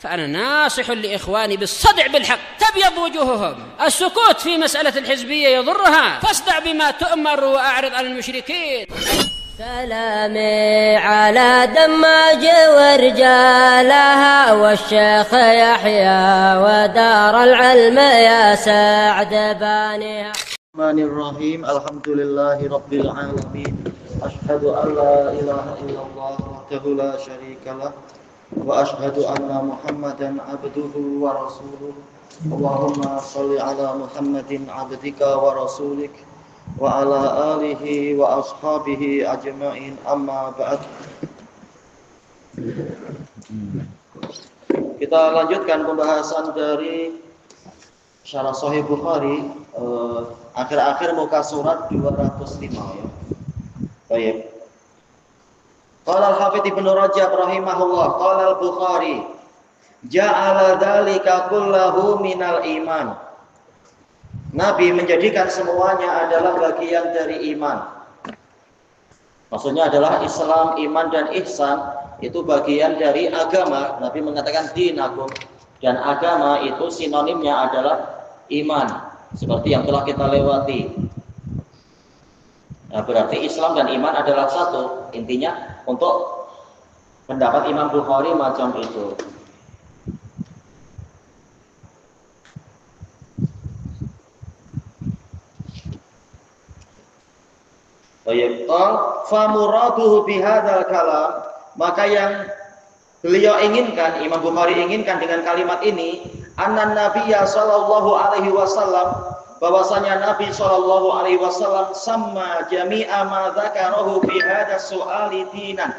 فأنا ناصح لإخواني بالصدع بالحق تبيض وجوههم. السكوت في مسألة الحزبية يضرها، فاصدع بما تؤمر وأعرض عن المشركين. سلامي على دماج ورجالها والشيخ يحيى ودار العلم يا سعد بانيها. الرحمن الرحيم. الحمد لله رب العالمين. أشهد أن لا إله إلا الله وحده لا شريك له وأشهد أن محمدا عبده ورسوله. اللهم صل على محمد عبدك ورسولك وعلى آله وأصحابه أجمعين. أما بعد. Kita lanjutkan pembahasan dari Syarah Sahih Bukhari, akhir-akhir muka surat 205 ya. Baik. Qala al-Hafidz Ibnu Rajab rahimahullah, qala al-Bukhari, ja'ala dzalika kullahu minal iman. Nabi menjadikan semuanya adalah bagian dari iman. Maksudnya adalah Islam, iman dan ihsan itu bagian dari agama. Nabi mengatakan dinakum, dan agama itu sinonimnya adalah iman, seperti yang telah kita lewati. Nah, berarti Islam dan iman adalah satu. Intinya untuk pendapat Imam Bukhari macam itu. Baik, fa muraduhu bihadzal kalam, maka yang beliau inginkan, Imam Bukhari inginkan dengan kalimat ini, anna nabiyya sallallahu alaihi wasallam, bahwasanya Nabi sallallahu alaihi wasallam sama jami'a ma dzakarahu fi hadzal su'ali dinan,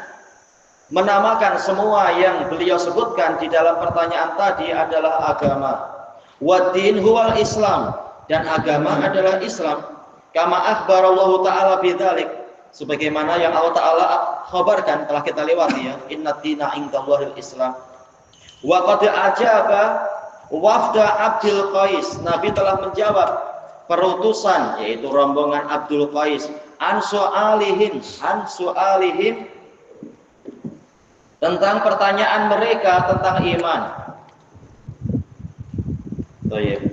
menamakan semua yang beliau sebutkan di dalam pertanyaan tadi adalah agama. Wa din huwal Islam, dan agama adalah Islam. Kama akhbarallahu ta'ala bidzalik, sebagaimana yang Allah Ta'ala khabarkan, telah kita lewati ya, inna dina indallahil Islam. Wa qad ajaba wafda Abdul Qais, Nabi telah menjawab perutusan, yaitu rombongan Abdul Qais, an su'alihim tentang pertanyaan mereka tentang iman. Baik.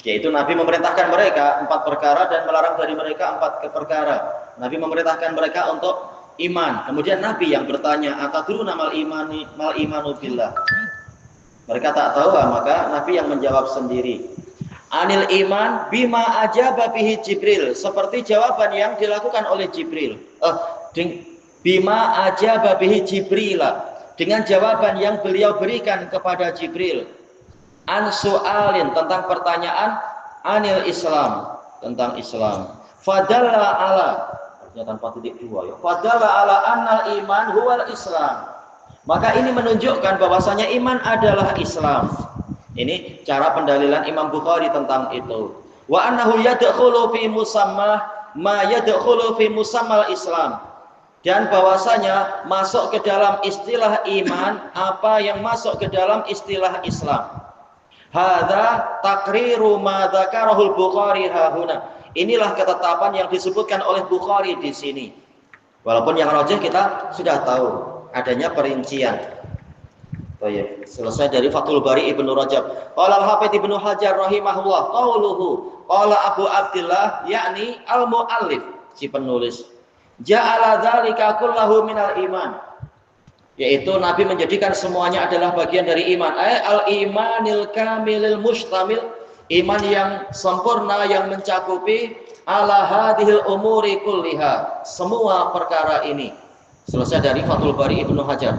Yaitu Nabi memerintahkan mereka 4 perkara dan melarang dari mereka 4 perkara. Nabi memerintahkan mereka untuk iman. Kemudian Nabi yang bertanya, atadruna mal imanu billah. Mereka tak tahu, maka Nabi yang menjawab sendiri. Anil iman bima ajaba bihi Jibril, seperti jawaban yang dilakukan oleh Jibril. Bima ajaba bihi Jibril, dengan jawaban yang beliau berikan kepada Jibril. An su'alin, tentang pertanyaan, anil Islam, tentang Islam. Fadalla ala, tanpa titik dua ya. Fadalla ala annal iman huwal Islam. Maka ini menunjukkan bahwasanya iman adalah Islam. Ini cara pendalilan Imam Bukhari tentang itu. Wa annahu yadkhulu fi musamma ma yadkhulu fi musammal Islam. Dan bahwasanya masuk ke dalam istilah iman apa yang masuk ke dalam istilah Islam. Hadza taqriru ma dzakarahul Bukhari hahuna. Inilah ketetapan yang disebutkan oleh Bukhari di sini. Walaupun yang rajih kita sudah tahu adanya perincian. Baik, selesai dari Fathul Bari Ibnu Rajab. Qala al-Hafidz Ibnu Hajar rahimahullah, qauluhu qala Abu Abdullah, yakni al-muallif, si penulis. Ja'ala dzalika kullahu minal iman. Yaitu Nabi menjadikan semuanya adalah bagian dari iman. Al-imanil kamilil mustamil, iman yang sempurna yang mencakupi ala hadhil umuri kulliha, semua perkara ini. Selesai dari Fathul Bari Ibnu Hajar.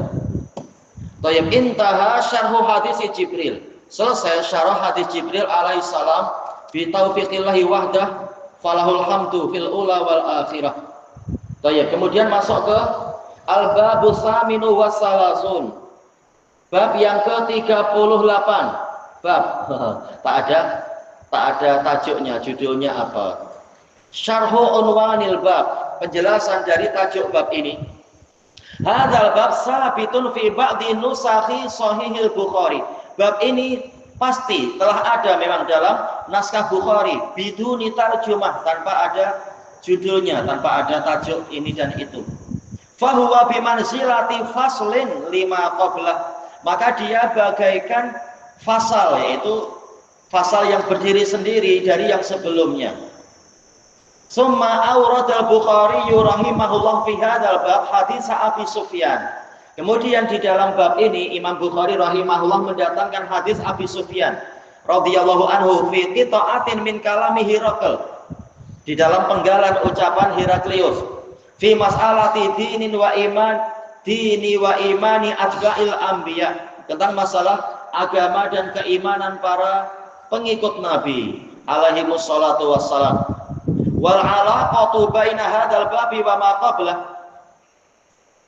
Tayyib, intaha syarhu hadis Jibril. Selesai syarah hadis Jibril alaihissalam bi taufiqillahi wahdah falahul hamdu fil ula wal akhirah. Tayyib, kemudian masuk ke Al-Babu Tsaminu Wassalasun, bab yang ke-38. Bab tak ada tajuknya, judulnya apa? Syarhu unwanil bab, penjelasan dari tajuk bab ini. Hadzal bab sabitun fi ba'di nusakhi Shahihil Bukhari. Bab ini pasti telah ada memang dalam naskah Bukhari biduni tarjumah, tanpa ada judulnya, tanpa ada tajuk ini dan itu. Fahuwa bimanzilati faslin lima qablah, maka dia bagaikan fasal, yaitu fasal yang berdiri sendiri dari yang sebelumnya. Summa awradal Bukhari rahimahullah fi hadzal bab hadits Abi Sufyan. Kemudian di dalam bab ini Imam Bukhari rahimahullah mendatangkan hadis Abi Sufyan radhiyallahu anhu fi qita'atin min kalami Hirakl, di dalam penggalan ucapan Heraklius, fi mas'alati dini wa imani atba'il anbiya, tentang masalah agama dan keimanan para pengikut Nabi alaihi wassalatu wassalam. Wal alaqatu baina hadzal babi wa ma qablah,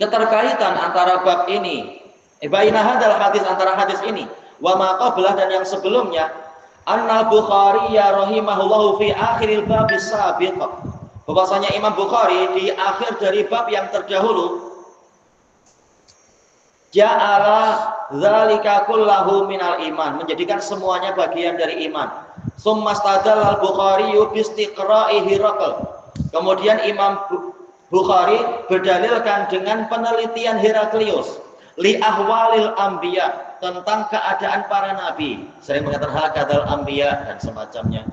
keterkaitan antara bab ini baina hadzal hadis, antara hadis ini wa ma qablah dan yang sebelumnya, annal Bukhari ya rahimahullahu fi akhiril bab sabiq, bahwasanya Imam Bukhari di akhir dari bab yang terdahulu ja'ala dzalika kullahu minal iman, menjadikan semuanya bagian dari iman. Summa stadalla al-Bukhari bi istiqra'i Hirakl, kemudian Imam Bukhari berdalilkan dengan penelitian Heraklius li ahwalil anbiya, tentang keadaan para nabi, sering mengatakan hakadzal anbiya dan semacamnya.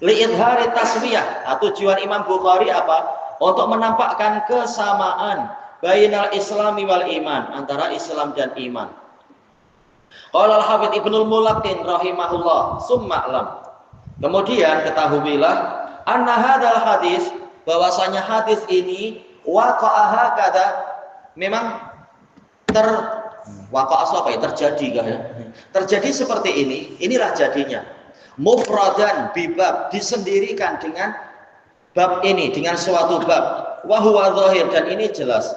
Li idhari taswiyah, tujuan Imam Bukhari apa? Untuk menampakkan kesamaan bainal islami wal iman, antara Islam dan iman. Qala al-Hafidz Ibnul Mulaqqin rahimahullah, summa lam, kemudian ketahuilah, anna hadzal hadis, bahwasanya hadis ini waqa'a hakadha, memang terjadi kah ya? Terjadi seperti ini, inilah jadinya. Mufradan bibab, disendirikan dengan bab ini, dengan suatu bab. Wa huwa zahir, dan ini jelas.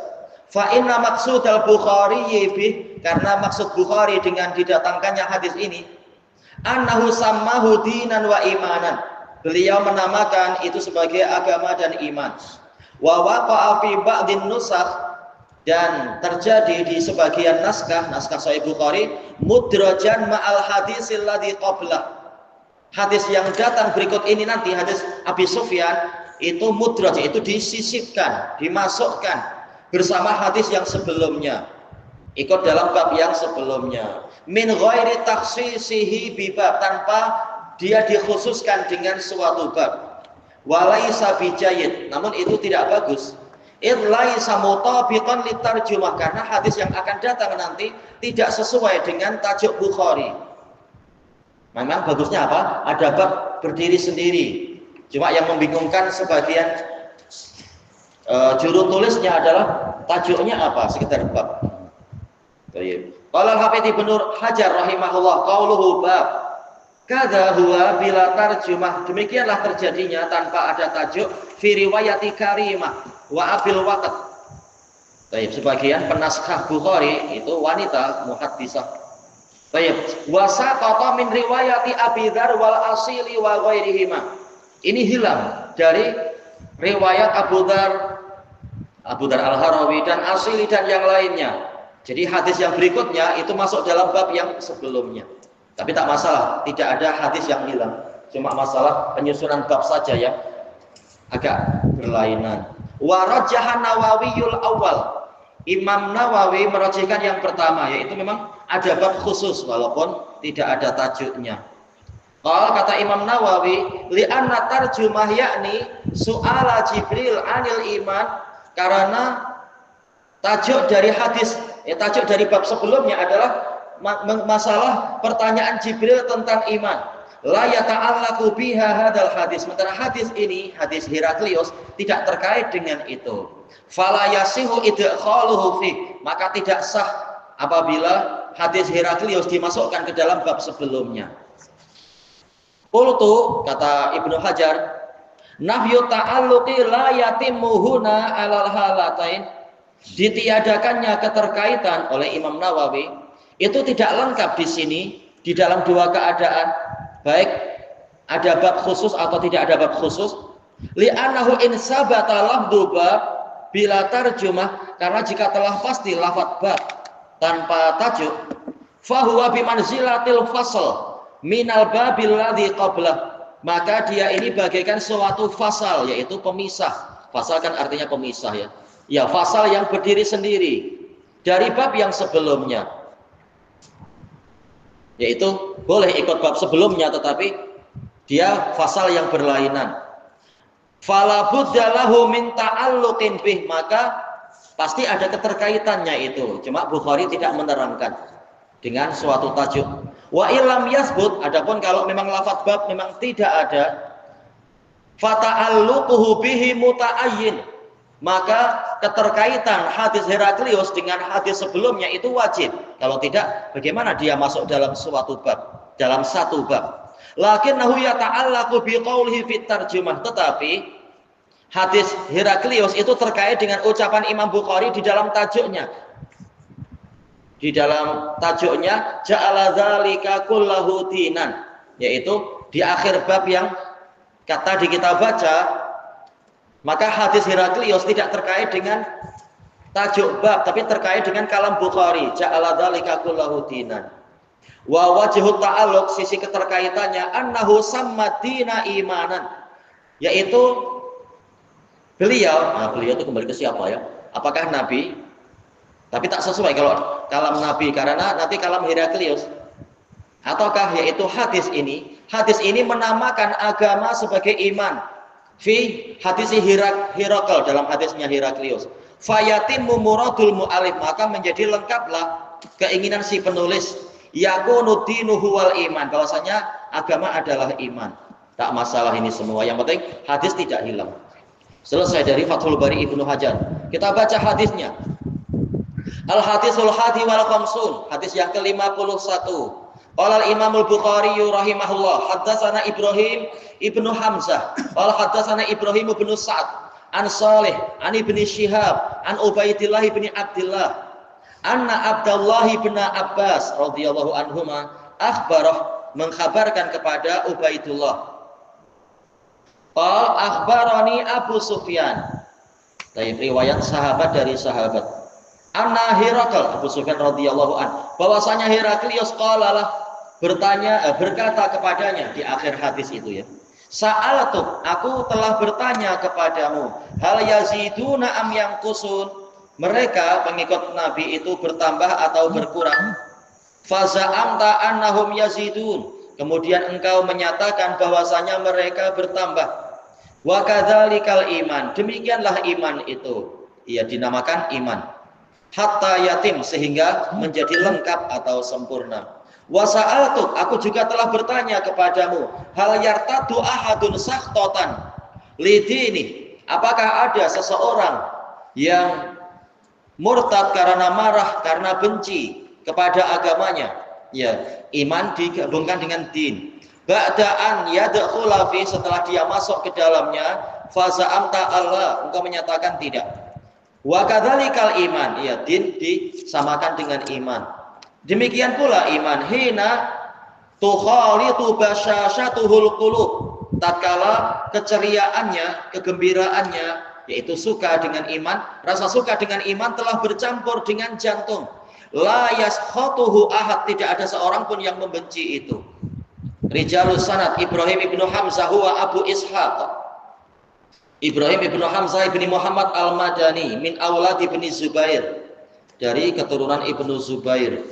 Fa inna maqsudal Bukhari bih, karena maksud Bukhari dengan didatangkannya hadis ini, annahu sammahu dinan wa imanan, beliau menamakan itu sebagai agama dan iman. Wa waqa'a fi ba'dhin nusakh, dan terjadi di sebagian naskah Sahih Bukhari, mudrajan ma'al hadisil ladzi qablah, hadis yang datang berikut ini nanti, hadis Abi Sufyan itu mudraj, itu disisipkan, dimasukkan bersama hadis yang sebelumnya, ikut dalam bab yang sebelumnya, min ghairi takhsisihi bibab, tanpa dia dikhususkan dengan suatu bab. Walaisa bijayid, namun itu tidak bagus. Idlaisa mutabiqan litarjumah, karena hadis yang akan datang nanti tidak sesuai dengan tajuk Bukhari. Memang bagusnya apa? Ada bab berdiri sendiri. Cuma yang membingungkan sebagian juru tulisnya adalah tajuknya apa? Sekitar bab. Baik. Qala al-Hafidz Ibnu Hajar rahimahullah, qauluhu bab kadza huwa bila tarjumah, demikianlah terjadinya tanpa ada tajuk, fi riwayati Karimah wa abil waqt. Baik, sebagian penaskah Bukhari itu wanita muhaddisah. Baik, wa saqata min riwayati Abi Dzar wal Asili wa ghairihima. Ini hilang dari riwayat Abu Dzar Al-Harawi dan Asili dan yang lainnya. Jadi hadis yang berikutnya itu masuk dalam bab yang sebelumnya. Tapi tak masalah, tidak ada hadis yang hilang. Cuma masalah penyusunan bab saja yang agak berlainan. Wa rajjahan Nawawiyul awal, Imam Nawawi merajihkan yang pertama, yaitu memang ada bab khusus walaupun tidak ada tajuknya. Qala, kata Imam Nawawi, li'anna tarjumah yakni su'ala Jibril anil iman, karena tajuk dari hadis, tajuk dari bab sebelumnya adalah masalah pertanyaan Jibril tentang iman. La yata'allaqu biha hadzal hadis, sementara hadis ini, hadis Heraklius, tidak terkait dengan itu. Fala yasihu idkhaluhu fi, maka tidak sah apabila hadis Heraklius dimasukkan ke dalam bab sebelumnya. Qultu, kata Ibnu Hajar, nafyu ta'alluqi la yatimmu huna 'alal halatain, ditiadakannya keterkaitan oleh Imam Nawawi itu tidak lengkap di sini di dalam dua keadaan, baik ada bab khusus atau tidak ada bab khusus. Li'annahu in sabata lafdhu bab bila tarjumah, karena jika telah pasti lafaz bab tanpa tajuk, fahuwa bimanzilatil fasl minal babil ladzi qablah, maka dia ini bagaikan suatu fasal, yaitu pemisah. Fasal kan artinya pemisah ya. Ya, fasal yang berdiri sendiri dari bab yang sebelumnya. Yaitu boleh ikut bab sebelumnya tetapi dia fasal yang berlainan. Fala budda lahu min ta'alluqin bih, maka pasti ada keterkaitannya itu. Cuma Bukhari tidak menerangkan dengan suatu tajuk. Wa illam yasbut, adapun kalau memang lafaz bab memang tidak ada, fata'alluquhu bihi muta'ayyin, maka keterkaitan hadis Heraklius dengan hadis sebelumnya itu wajib. Kalau tidak, bagaimana dia masuk dalam suatu bab, dalam satu bab? Lakinnahu yata'allaqu biqaulihi fit tarjumah, tetapi hadis Heraklius itu terkait dengan ucapan Imam Bukhari di dalam tajuknya. Di dalam tajuknya ja'ala dzalika kullahu dinan, yaitu di akhir bab yang kata di kita baca, maka hadis Heraklius tidak terkait dengan tajuk bab, tapi terkait dengan kalam Bukhari, ja'ala dzalika kullahu dinan. Wa wajhu ta'alluq, sisi keterkaitannya, annahu samma dina imanan, yaitu beliau itu kembali ke siapa ya? Apakah Nabi? Tapi tak sesuai kalau kalam Nabi, karena nanti kalam Heraklius. Ataukah yaitu hadis ini menamakan agama sebagai iman. Fi hadis Herakl, dalam hadisnya Heraklius. Fayatimmu muradul mu'alif, maka menjadi lengkaplah keinginan si penulis. Yakunu dinuhu wal iman, bahwasanya agama adalah iman. Tak masalah ini semua, yang penting hadis tidak hilang. Selesai dari Fathul Bari Ibnu Hajar. Kita baca hadisnya. Al-hadisul hadi wal khamsun, hadis yang ke-51. Qala al-Imam al-Bukhari rahimahullah, haddatsana Ibrahim ibnu Hamzah, qala haddatsana Ibrahim ibnu Sa'ad, an Shalih, an Ibnu Syihab, an Ubaidillah ibn Abdullah, anna Abdullah bin Abbas radhiyallahu anhuma akhbarah, mengkhabarkan kepada Ubaidullah. Qal akhbarani Abu Sufyan. Riwayat sahabat dari sahabat. Anna Herakl, Abu Sufyan radhiyallahu an, bahwasanya Heraklius qalalah, berkata kepadanya di akhir hadis itu ya. Sa'alatu, aku telah bertanya kepadamu, hal yaziduna am yanqusun? Mereka pengikut Nabi itu bertambah atau berkurang? Faza'amta annahum yazidun, kemudian engkau menyatakan bahwasanya mereka bertambah. Wa kadzalikal iman, demikianlah iman itu, ia dinamakan iman. Hatta yatim, sehingga menjadi lengkap atau sempurna. Wa sa'altu, aku juga telah bertanya kepadamu, hal yartadu ahadun sakhtatan lidini, apakah ada seseorang yang murtad karena marah, karena benci kepada agamanya? Ya, iman digabungkan dengan din. Ba'da'an yadkhula fi, setelah dia masuk ke dalamnya, fa za'amta Allah, engkau menyatakan tidak. Wa kadzalikal iman, ya, din disamakan dengan iman. Demikian pula iman, hina tukhalitu basyashatuhul qulub, tatkala keceriaannya, kegembiraannya, yaitu suka dengan iman, rasa suka dengan iman telah bercampur dengan jantung. La yaskhatuhu ahad, tidak ada seorang pun yang membenci itu. Rijalus sanad Ibrahim ibnu Hamzah huwa Abu Ishaq. Ibrahim ibnu Hamzah ibni Muhammad al-Madani min aulad ibni Zubair, dari keturunan Ibnu Zubair.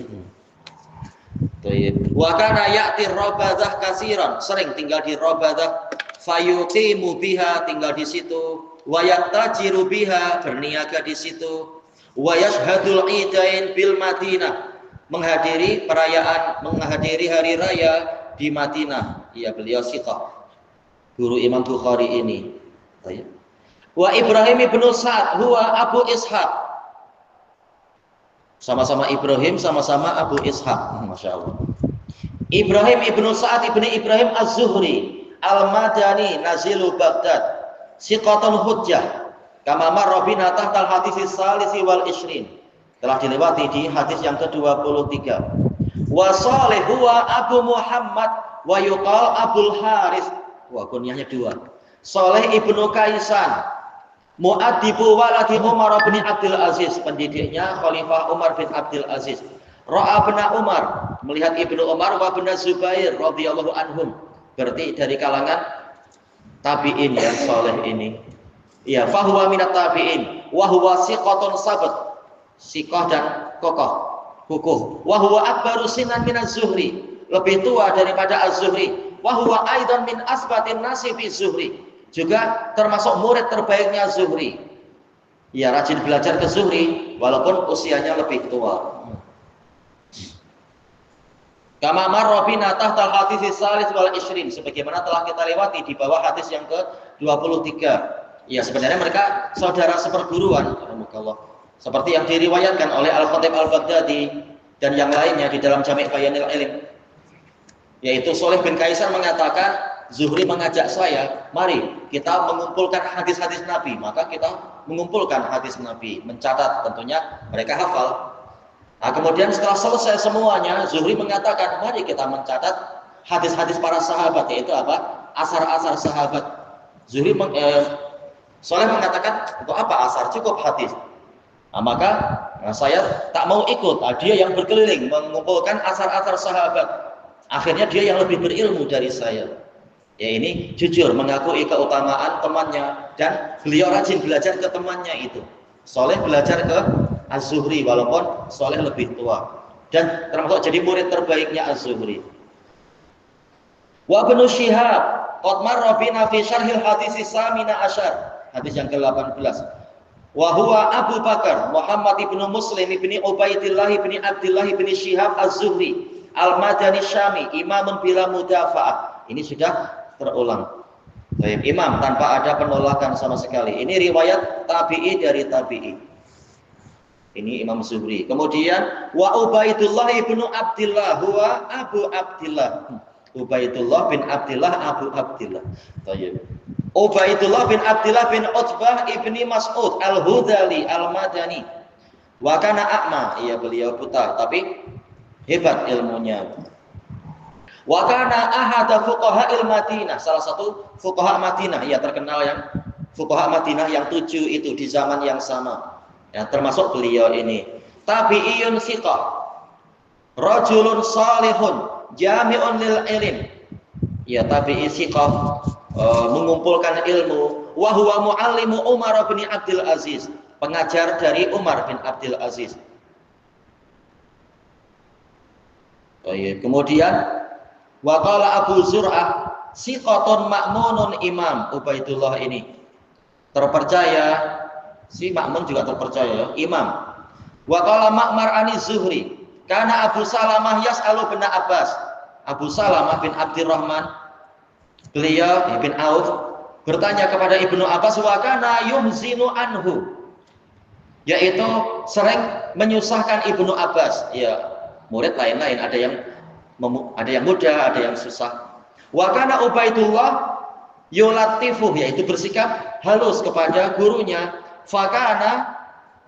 Wa kana ya'ti Rabadah katsiran, sering tinggal di Rabadah, fayuqimu biha, tinggal di situ, wa yattajiru biha, berniaga di situ, wa yashhadul idain bil Madinah, menghadiri perayaan, menghadiri hari raya di Madinah. Ya, beliau siqah, guru Imam Bukhari ini. Wa Ibrahim ibnu Sa'ad huwa Abu Ishaq, sama-sama Ibrahim, sama-sama Abu Ishaq. Masya Allah. Ibrahim ibnu Sa'ad ibni Ibrahim Az-Zuhri Al-Madani nazilu Baghdad, siqatun hujjah, kama marra bina tahtal hadis salisi wal ishrin, telah dilewati di hadis yang ke-23. Wa Shalih huwa Abu Muhammad wa yuqal Abul Haris, wa kunyahnya dua. Shalih ibnu Kaisan, mu'addibu waladi Umar bin Abdul Aziz, pendidiknya Khalifah Umar bin Abdul Aziz. Ra'a bin Umar, melihat Ibnu Umar, wa bin Zubair radhiyallahu anhum, berarti dari kalangan tabi'in ya, Shalih ini. Ya, fahuwa minat tabi'in, wa huwa siqatun sabat, siqah dan kokoh, kukuh. Wa huwa akbaru sinan minaz Zuhri, lebih tua daripada Az-Zuhri. Wa huwa aidan min asbatin nasi fi Zuhri. Juga termasuk murid terbaiknya Zuhri. Ya, rajin belajar ke Zuhri walaupun usianya lebih tua. Kama marra bina tahtal hadis salis wal ishrin, sebagaimana telah kita lewati di bawah hadis yang ke-23. Ya, sebenarnya mereka saudara seperguruan, alhamdulillah. Seperti yang diriwayatkan oleh Al-Khatib Al-Baghdadi dan yang lainnya di dalam Jami' Bayanil Ilm. Yaitu Sholih bin Kaisar mengatakan, Zuhri mengajak saya, mari kita mengumpulkan hadis-hadis Nabi. Maka kita mengumpulkan hadis Nabi, mencatat, tentunya mereka hafal. Nah, kemudian setelah selesai semuanya, Zuhri mengatakan, mari kita mencatat hadis-hadis para sahabat, yaitu apa? Asar-asar sahabat. Sholih mengatakan, untuk apa asar? Cukup hadis. Nah, maka saya tak mau ikut. Dia yang berkeliling mengumpulkan asar-asar sahabat. Akhirnya dia yang lebih berilmu dari saya. Ya, ini jujur mengakui keutamaan temannya dan beliau rajin belajar ke temannya itu. Sholih belajar ke Az-Zuhri walaupun Sholih lebih tua dan termasuk jadi murid terbaiknya Az-Zuhri. Wa Ibnu Syihab qad marra bina fi syarhil hadis samina asyar, hadis yang ke-18. Wa huwa Abu Bakar Muhammad ibnu Muslim ibni Ubaidillah ibni Abdullah ibni Syihab Az-Zuhri Al-Madani Syami imamun bila mudafa'ah. Ini sudah terulang. Baik, imam tanpa ada penolakan sama sekali. Ini riwayat tabi'i dari tabi'i. Ini Imam Zuhri. Kemudian wa Ubaidullah ibnu Abdillah huwa Abu Abdillah. Ubaidullah bin Abdillah Abu Abdillah. Baik. Ubaidullah bin Abdillah bin Utbah ibni Mas'ud Al-Hudali Al-Madani. Wa kana a'ma, iya beliau buta tapi hebat ilmunya. Wa kana ahada fuqaha'il Madinah, salah satu fuqaha Madinah, ya terkenal yang fuqaha Madinah yang 7 itu di zaman yang sama. Ya, termasuk beliau ini. Tabi'iyun thiqah. Rajulun salihun, jami'un lil ilm. Ya, tabi'i thiqah, mengumpulkan ilmu. Wa huwa muallimu Umar bin Abdul Aziz, pengajar dari Umar bin Abdul Aziz. Oh, iya. Kemudian wa qala Abu Zur'ah siqatun ma'munun imam. Ubaidullah ini terpercaya, si Ma'mun juga terpercaya, imam. Wa qala Ma'mar ani Zuhri kana Abu Salamah yas'alu bin Abbas. Abu Salamah bin Abdurrahman, beliau bin Auf bertanya kepada Ibnu Abbas, wa kana yumzinu anhu, yaitu sering menyusahkan Ibnu Abbas. Ya, murid lain-lain, ada yang mudah, ada yang susah. Wa kana Ubaidullah yulatifuh, yaitu bersikap halus kepada gurunya. Fakana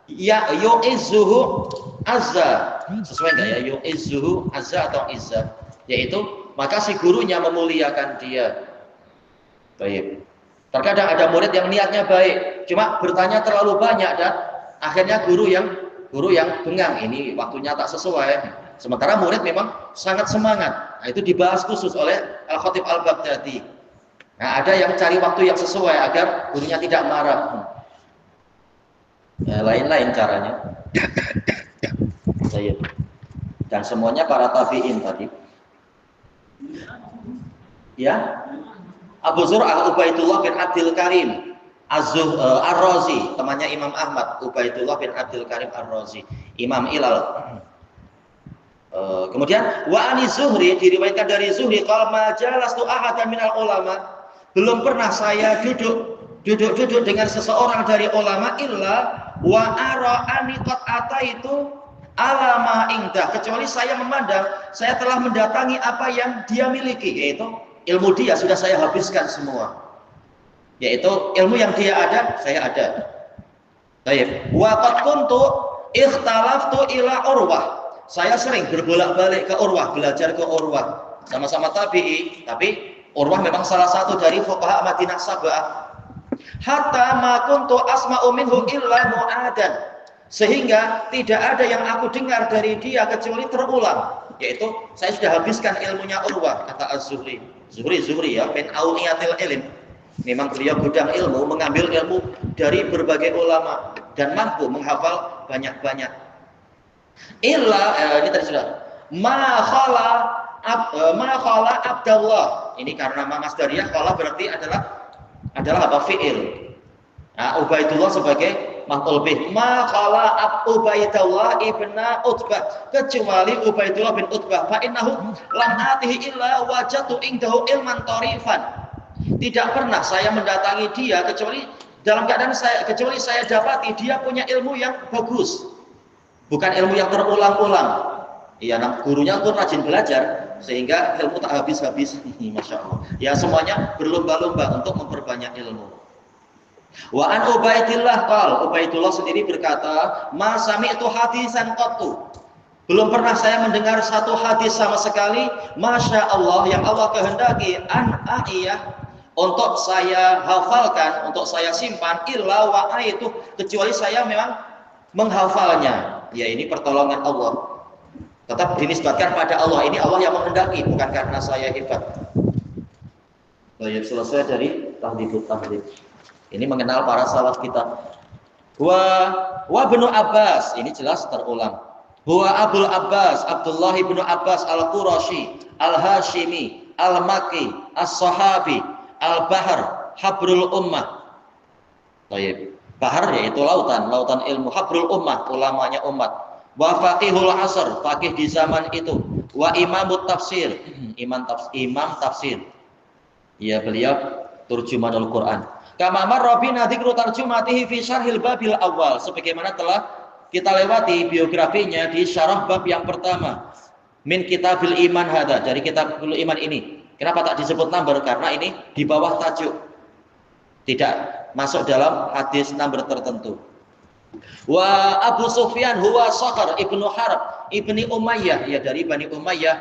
ya yu'izzuhu azza, sesuai enggak ya, yu'izzuhu azza atau izza, yaitu maka si gurunya memuliakan dia. Baik. Terkadang ada murid yang niatnya baik, cuma bertanya terlalu banyak dan akhirnya guru yang bengang, ini waktunya tak sesuai. Sementara murid memang sangat semangat. Nah, itu dibahas khusus oleh Al-Khatib Al-Baghdadi. Nah, ada yang cari waktu yang sesuai agar gurunya tidak marah. Ya, lain-lain caranya. Dan semuanya para tabi'in tadi. Ya. Abu Zur'ah Ubaidullah bin Abdul Karim Ar-Razi, temannya Imam Ahmad, Ubaidullah bin Abdul Karim Ar-Razi, Imam Ilal. Kemudian wa ani Zuhri, diriwayatkan dari Zuhri, qala ma jalastu ahadan minal ulama, belum pernah saya duduk dengan seseorang dari ulama illa wa ara ani qad ataitu alama indah, kecuali saya memandang saya telah mendatangi apa yang dia miliki, yaitu ilmu dia sudah saya habiskan semua, yaitu ilmu yang dia ada saya ada. Baik. Wa qad kuntu ikhtalaftu ila Urwah, saya sering berbolak-balik ke Urwah, belajar ke Urwah, sama-sama tabi'i, tapi Urwah memang salah satu dari fuqaha Madinah Sab'ah. Hatta ma kuntu asma'u minhu illa mu'adan, sehingga tidak ada yang aku dengar dari dia kecuali terulang, yaitu saya sudah habiskan ilmunya Urwah, kata Az-Zuhri. Zuhri ya, min auniyatil ilm. Memang beliau gudang ilmu, mengambil ilmu dari berbagai ulama dan mampu menghafal banyak-banyak. Illa ini tadi sudah ma khala ma qala Abdullah. Ini karena ma masdariyah, qala berarti adalah apa? Fi'il. Nah, Ubaidullah sebagai maf'ul bih. Ma qala Ubaidullah ibna Utbah, kecuali Ubaidullah bin Utbah, fa innahu lam atihi illa wajatu indahu ilman tarifan. Tidak pernah saya mendatangi dia kecuali dalam keadaan kecuali saya dapati dia punya ilmu yang bagus. Bukan ilmu yang terulang-ulang. Iya, gurunya pun rajin belajar sehingga ilmu tak habis-habis. Masya Allah. Ya, semuanya berlomba-lomba untuk memperbanyak ilmu. Wa an Ubaidillah qal, Ubaidullah sendiri berkata, "Ma sami'tu hadisan qattu." Belum pernah saya mendengar satu hadis sama sekali, Masya Allah, yang Allah kehendaki an a'iyah, untuk saya hafalkan, untuk saya simpan, illa wa'aitu, kecuali saya memang menghafalnya. Ya, ini pertolongan Allah. Tetap dinisbatkan pada Allah. Ini Allah yang menghendaki, bukan karena saya hebat. Baik, selesai dari tahdid. Ini mengenal para salaf kita. Wa Ibnu Abbas, ini jelas terulang. Huwa Abul Abbas, Abdullah ibnu Abbas al-Qurashi, al-Hashimi, al-Makki, as-Sahabi, al-Bahr, Habrul Ummah. Baik. Bahar yaitu lautan ilmu, Habrul Ummah, ulamanya umat. Wa faqihul asr, faqih di zaman itu. Wa imamut tafsir, imam tafsir. Ya, beliau turjumanul Quran. Kama marra bina dzikru tarjumatihi fi syarhil babil awal, sebagaimana telah kita lewati biografinya di syarah bab yang pertama. Min kitabil iman hada, dari kitabul iman ini. Kenapa tak disebut number? Karena ini di bawah tajuk. Tidak masuk dalam hadis number tertentu. Wa Abu Sufyan huwa Sakhar ibnu Harb ibni Umayyah, ya dari Bani Umayyah,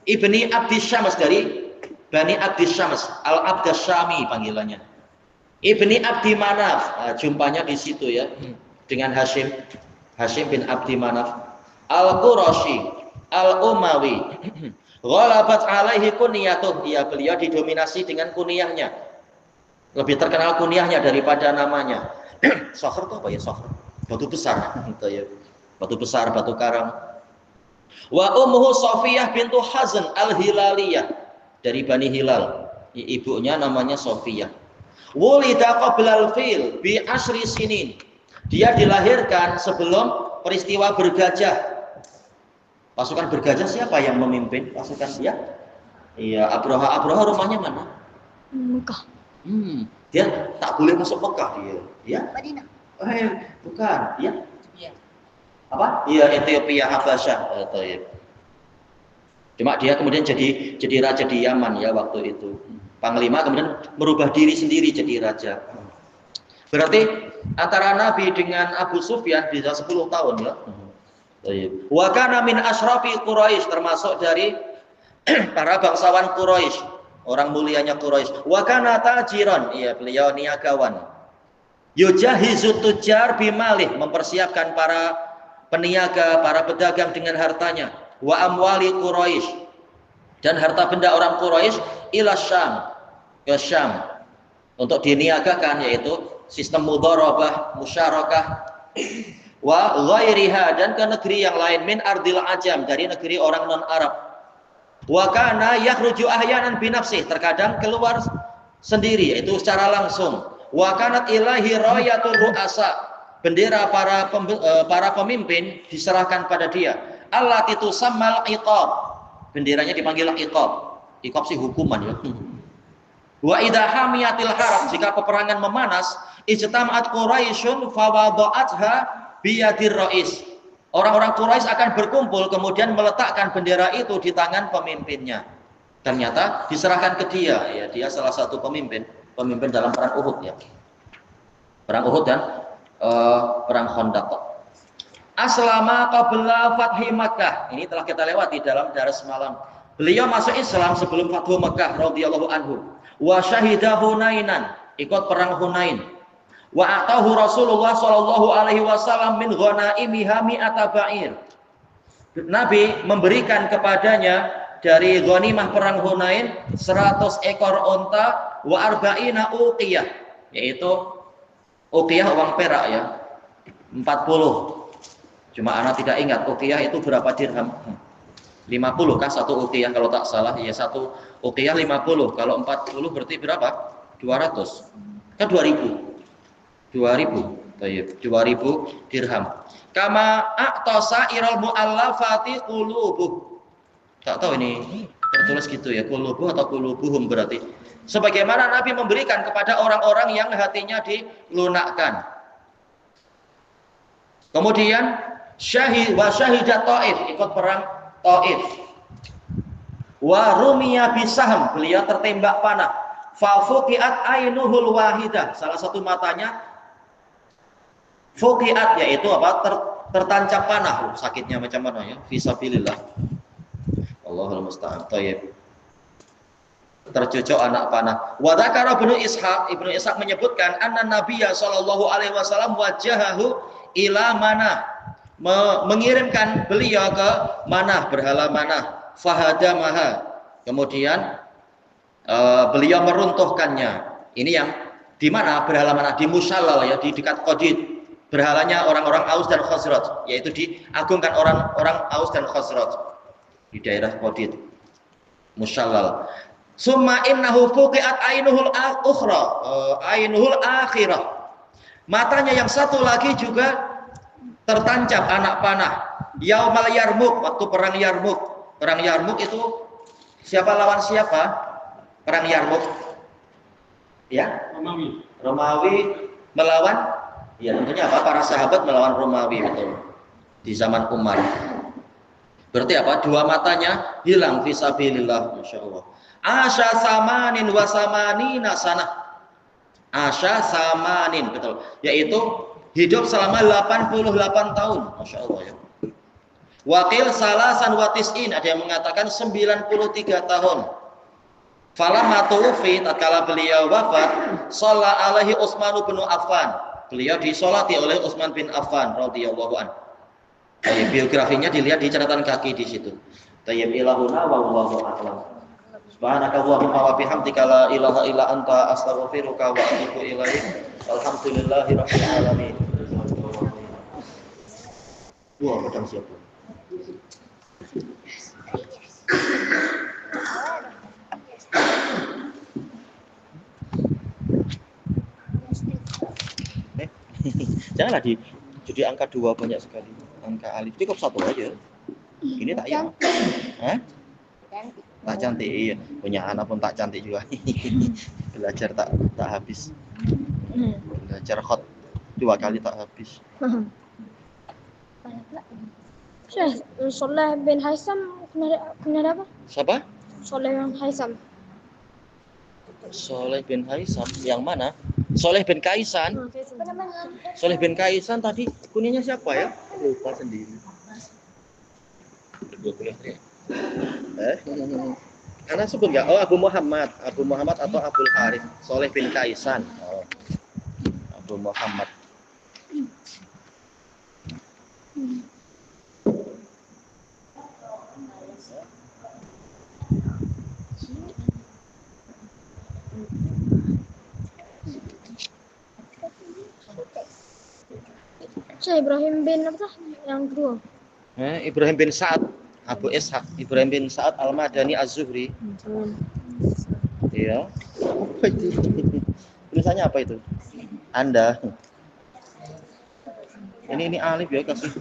ibni Abdi Syams, dari Bani Abdi Syams, Al-Abd Syami panggilannya. Ibni Abdi Manaf, jumpanya di situ ya, dengan Hashim bin Abdi Manaf. Al-Qurashi, Al-Umawi. Ghalabat alaihi kunyatuh, ya beliau didominasi dengan kunyahnya. Lebih terkenal kunyahnya daripada namanya. Sakhar itu apa ya? Sakhar, batu besar gitu ya. Batu besar, batu karang. Wa ummuhu Safiyah bintu Hazn al-Hilaliyah, dari Bani Hilal. Ibunya namanya Safiyah. Wulida qablal fil bi asri sinin. Dia dilahirkan sebelum peristiwa bergajah. Pasukan bergajah siapa yang memimpin pasukan dia? Iya, Abraha rumahnya mana? Mekah. Dia tak boleh masuk Mekah dia. Ya? Madinah. Bukan. Ya. Apa? Iya, Ethiopia, Habasyah. Cuma dia kemudian jadi raja di Yaman ya waktu itu. Panglima kemudian merubah diri sendiri jadi raja. Berarti antara Nabi dengan Abu Sufyan bisa 10 tahun ya. Wa kana min asrafi Quraisy, termasuk dari para bangsawan Quraisy, orang mulianya Quraisy. Wa kana tajiran, iya beliau niagawan. Yujahizu tujar bimalih, mempersiapkan para peniaga, para pedagang dengan hartanya. Wa amwali Quraisy, dan harta benda orang Quraisy ila Syam, ke Syam, untuk diniagakan, yaitu sistem mudharabah, musyarakah, wa ghairiha, dan ke negeri yang lain, min ardil ajam, dari negeri orang non Arab. Wa kana yakhruju ahyanan binafsih, terkadang keluar sendiri, yaitu secara langsung. Wa kanat ilahi rayatul ru'asa, bendera para pemimpin diserahkan pada dia. Allati tusammal iqab, benderanya dipanggil iqab. Iqab sih hukuman ya. Wa idza hamiyatil harb, jika peperangan memanas, ijtama'at Quraisyun fawada'atha biyadir rais. Orang-orang Quraisy akan berkumpul kemudian meletakkan bendera itu di tangan pemimpinnya. Ternyata diserahkan ke dia, ya, dia salah satu pemimpin dalam perang Uhud ya. Perang Uhud dan perang Khandaq. Aslama qabla fathi Makkah. Ini telah kita lewati dalam daras malam. Beliau masuk Islam sebelum Fathu Makkah radhiyallahu anhu. Wa syahida Hunainan, ikut perang Hunain. Wa atahu Rasulullah sallallahu alaihi wasallam min ghanaimiha mi'ata ba'ir. Nabi memberikan kepadanya dari ghanimah perang Hunain 100 ekor unta, wa arba'ina uqiyah, yaitu uqiyah uang perak ya. 40. Cuma anak tidak ingat uqiyah itu berapa dirham. 50 kan satu uqiyah kalau tak salah. Ya satu uqiyah 50. Kalau 40 berarti berapa? 200. Kan 2000. 2000. Baik, 2000 dirham. Kama a'tasa iral mu'allafati qulubuh. Tak tahu ini tertulis gitu ya, qulubuh atau qulubuhum berarti. Sebagaimana Nabi memberikan kepada orang-orang yang hatinya dilunakkan. Kemudian syahidat Taif, ikut perang Taif. Wa rumiya bisaham, beliau tertembak panah. Fa fuqiat ainuhul wahidah, salah satu matanya fuqiat, yaitu apa? Tertancap panah. Sakitnya macam mana ya? Fisabilillah. Allahul musta'an. Thayyib. Tercucuk anak panah. Wa dzakara Ibnu Ishaq menyebutkan anna Nabiyya sallallahu alaihi wasallam wajahahu ila mana, mengirimkan beliau ke mana, berhala mana, fahadamaha. Kemudian beliau meruntuhkannya. Ini yang di mana berhala mana? Di Musallal ya, di dekat Qadid. Berhalanya orang-orang Aus dan Khazraj, yaitu diagungkan orang-orang Aus dan Khazraj di daerah Qadid. Musallal. Summa innahu fuqiat ainuhul ukhra, ainuhul akhirah. Matanya yang satu lagi juga tertancap anak panah. Yaumal Yarmuk, waktu perang Yarmuk. Perang Yarmuk itu siapa lawan siapa? Perang Yarmuk. Ya? Romawi melawan, ya tentunya apa? Para sahabat melawan Romawi, betul. Di zaman Umar. Berarti apa? Dua matanya hilang fisabilillah, masyaallah. Asya samanin wa samanina sanah. Asya samanin, betul. Yaitu hidup selama 88 tahun, masyaallah ya. Wakil salasan wa tis'in, ada yang mengatakan 93 tahun. Falamma tuwfi, tatkala beliau wafat, shalla alaihi Utsman bin Affan. Beliau disolati oleh Utsman bin Affan radhiyallahu an. Biografinya dilihat di catatan kaki di situ. Tayyib ilahuna wallahu a'lam. Subhanakallahumma wa bihamdika la ilaha illa anta astaghfiruka wa atubu ilaik. Alhamdulillahirabbil alamin. Wah, pedang siapa? Janganlah jadi angka 2 banyak sekali. Angka alif cukup 1 aja. Ini tak ya. Hah? Tak cantik, iya. Punya anak pun tak cantik juga. Belajar tak habis. Belajar hot 2 kali tak habis. Syekh, Soleh bin Haisam kena apa? Siapa? Soleh bin Haisam. Soleh bin Haisam yang mana? Soleh bin Kaisan. Soleh bin Kaisan tadi kunyanya siapa ya? Lupa sendiri. Anak sebut nggak? Oh, Abu Muhammad atau Abdul Harith. Soleh bin Kaisan. Oh, Abu Muhammad. Syekh Ibrahim bin apa? Yang kedua. Ibrahim bin Sa'ad, Abu Ishaq, Ibrahim bin Sa'ad Al-Madani Az-Zuhri. Iya. Tulisannya apa itu? Anda. Ini alif ya, kasih.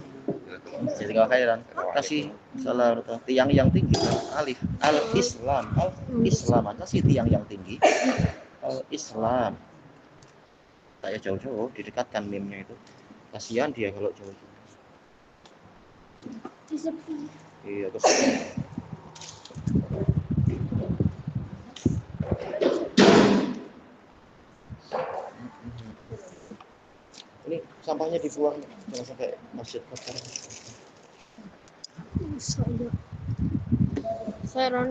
Jadi kalau khairan, kasih salah tiang yang tinggi. Alif, Al-Islam, Al-Islam, kasih tiang yang tinggi. Al-Islam. Saya jauh-jauh didekatkan meme-nya itu. Kasihan dia kalau jauh-jauh. Iya, terus. Ini sampahnya dibuang, jangan sampai masjid kotor. Saya